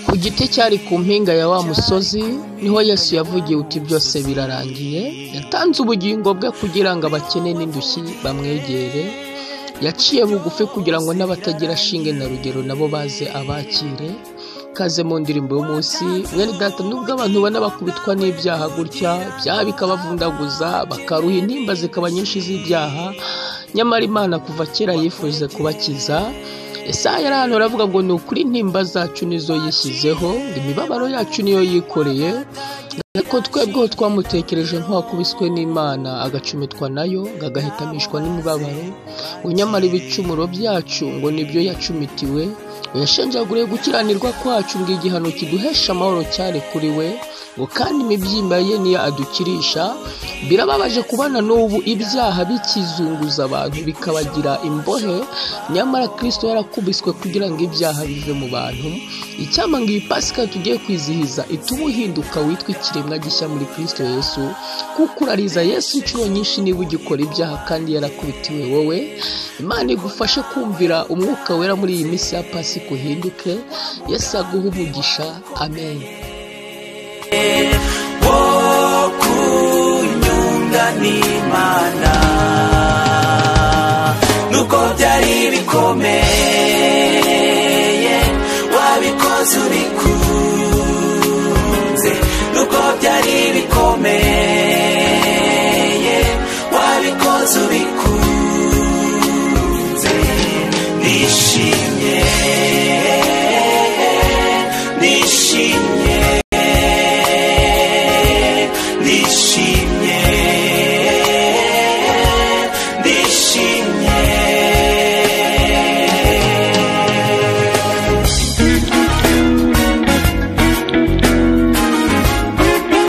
Ku giti cyari ku mpinga ya wa musozi niho Yesu yavugiye uti byose birarangiye. Yatanze ubugingo bwe kugira ngo abakene n'indushyi bamwegere. Yaciye bugufi kugira ngo n'abatagira shinge na rugero nabo baze abakire. Kaze mu ndirimbo y'umunsi. Mwene data, nubwo abantu ubona bakubitwa n'ibyaha gutya, byaha bikabavundaguza, bakaruha intimba zikaba nyinshi z'ibyaha, nyamara Imana kuva kera yifuje kubakiza. Yesaya hano aravuga ngo ni ukuri intimba zacu nizo yishyizeho, imibabaro yacu niyo yikoreye, ariko twebweho twamutekereje nk'uwakubiswe n'Imana agacumitwa nayo, agahitamishwa n'imibabaro. Nyamara ibicumuro byacu ngo nibyo yacumitiwe, yashenjaguriye gukiranirwa kwacu, ngo igihano kiduhesha amahoro cyane kuri we, ngo kandi imibyimba ye niyo adukirisha. Birababaje kubana n'ubu ibyaha bikizunguza abantu bikabagira imbohe, nyamara Kristo yarakubiswe kugira ngo ibyaha bive mu bantu. Icyama ngo iyi Pasika tugiye kwizihiza ituma uhinduka witwa ikiremwa gishya muri Kristo Yesu, kuko urariza Yesu inshuro nyinshi niba ugikora ibyaha kandi yarakubitiwe wowe. Imana igufashe kumvira Umwuka Wera muri iyi minsi ya Pasika uhinduke. Yesu aguhe umugisha. Amen. N'Imana nuko byari bikomeye